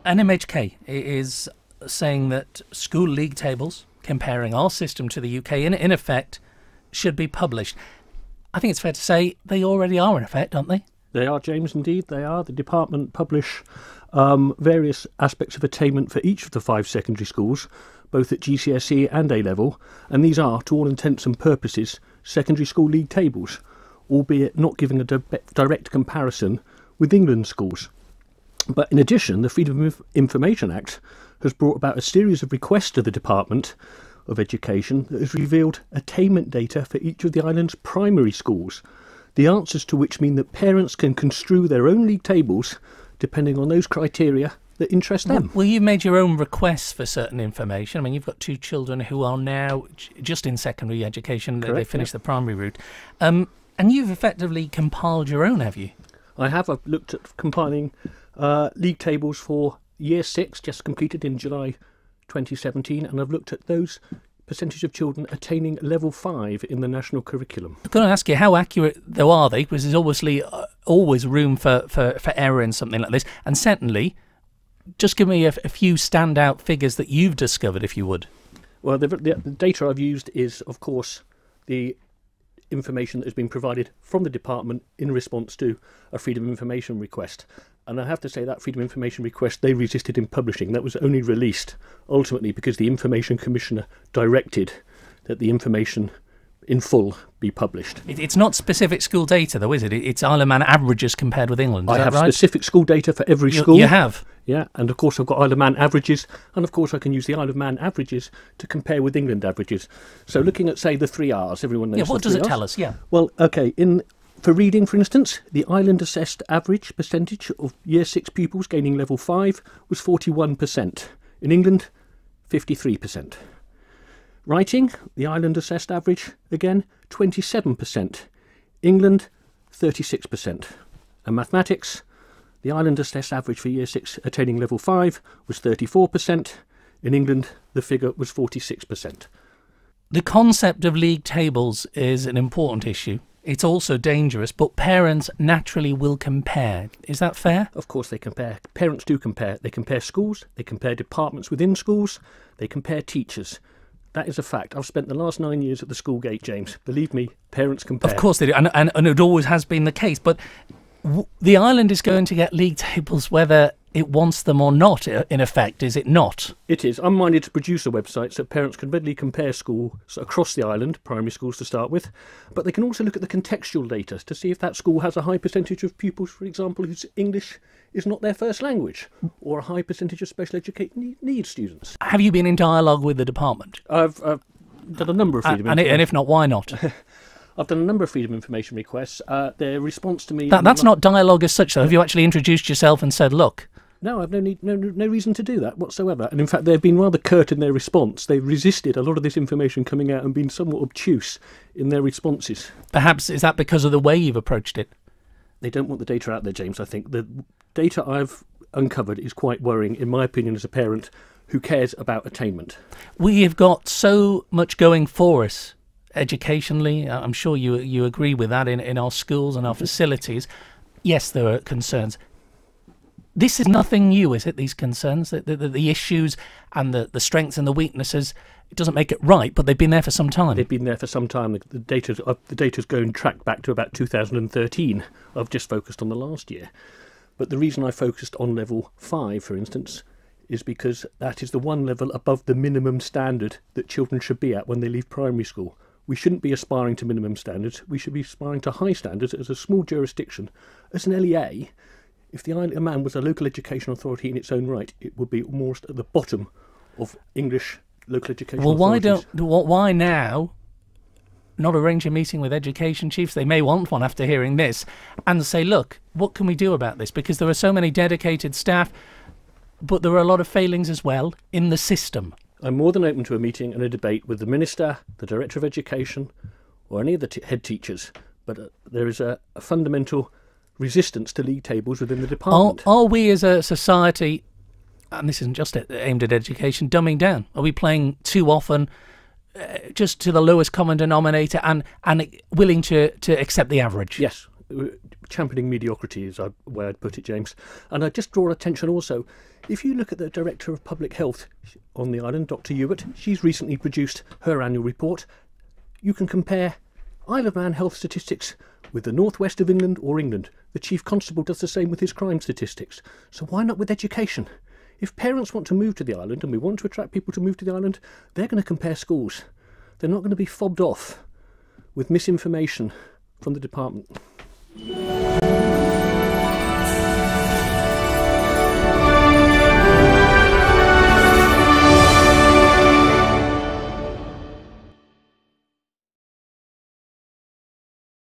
NMHK is saying that school league tables comparing our system to the UK, in effect, should be published. I think it's fair to say they already are in effect, aren't they? They are, James, indeed. They are. The department publish various aspects of attainment for each of the 5 secondary schools, both at GCSE and A-level, and these are, to all intents and purposes, secondary school league tables, albeit not giving a direct comparison with England schools. But in addition, the Freedom of Information Act has brought about a series of requests to the Department of Education that has revealed attainment data for each of the island's primary schools, the answers to which mean that parents can construe their own league tables depending on those criteria that interest them. Well, you've made your own requests for certain information. I mean, you've got 2 children who are now just in secondary education. Correct, they finished the primary route. And you've effectively compiled your own, have you? I have. I've looked at compiling league tables for Year 6, just completed in July 2017, and I've looked at those percentage of children attaining level 5 in the national curriculum. I'm going to ask you, how accurate, though, are they? Because there's obviously always room for error in something like this. And secondly, just give me a few standout figures that you've discovered, if you would. Well, the data I've used is, of course, the information that has been provided from the department in response to a Freedom of Information request. And I have to say that Freedom of Information request they resisted in publishing. That was only released ultimately because the Information Commissioner directed that the information in full be published. It's not specific school data, though, is it? It's Isle of Man averages compared with England. I have right? specific school data for every school. You have? Yeah, and of course I've got Isle of Man averages, and of course I can use the Isle of Man averages to compare with England averages. So looking at, say, the 3 R's, everyone knows. Yeah, what does it tell us? Yeah. Well, okay, for reading, for instance, the island assessed average percentage of Year 6 pupils gaining level 5 was 41%. In England, 53%. Writing, the island assessed average, again, 27%. England, 36%. And mathematics, the island assessed average for Year 6 attaining level 5 was 34%. In England, the figure was 46%. The concept of league tables is an important issue. It's also dangerous, but parents naturally will compare. Is that fair? Of course they compare. Parents do compare. They compare schools, they compare departments within schools, they compare teachers. That is a fact. I've spent the last 9 years at the school gate, James. Believe me, parents compare. Of course they do, and it always has been the case. But the island is going to get league tables whether it wants them or not, in effect, is it not? It is. I'm minded to produce a website so parents can readily compare schools across the island, primary schools to start with, but they can also look at the contextual data to see if that school has a high percentage of pupils, for example, whose English is not their first language, or a high percentage of special education needs students. Have you been in dialogue with the department? I've done a number of freedom and if not, why not? I've done a number of freedom of information requests. Their response to me... That's not dialogue as such, though. Have you actually introduced yourself and said, look... No, I've no reason to do that whatsoever. And in fact, they've been rather curt in their response. They've resisted a lot of this information coming out and been somewhat obtuse in their responses. Perhaps, is that because of the way you've approached it? They don't want the data out there, James, I think. The data I've uncovered is quite worrying, in my opinion, as a parent who cares about attainment. We have got so much going for us educationally. I'm sure you agree with that in our schools and our facilities. Yes, there are concerns. This is nothing new, is it, these concerns? The issues and the strengths and the weaknesses, it doesn't make it right, but they've been there for some time. They've been there for some time. The data's going tracked back to about 2013. I've just focused on the last year. But the reason I focused on level 5, for instance, is because that is the one level above the minimum standard that children should be at when they leave primary school. We shouldn't be aspiring to minimum standards. We should be aspiring to high standards as a small jurisdiction. As an LEA, if the Isle of Man was a local education authority in its own right, it would be almost at the bottom of English local education authorities. Why now not arrange a meeting with education chiefs? They may want one after hearing this, and say, look, what can we do about this? Because there are so many dedicated staff, but there are a lot of failings as well in the system. I'm more than open to a meeting and a debate with the Minister, the Director of Education, or any of the head teachers, but there is a fundamental resistance to league tables within the department. Are we as a society, and this isn't just aimed at education, dumbing down? Are we playing too often just to the lowest common denominator and willing to accept the average? Yes, championing mediocrity is the way I'd put it, James. And I just draw attention also, if you look at the Director of Public Health on the island, Dr. Ewart, she's recently produced her annual report. You can compare Isle of Man health statistics with the northwest of England or England. The Chief Constable does the same with his crime statistics. So why not with education? If parents want to move to the island, and we want to attract people to move to the island, they're going to compare schools. They're not going to be fobbed off with misinformation from the department.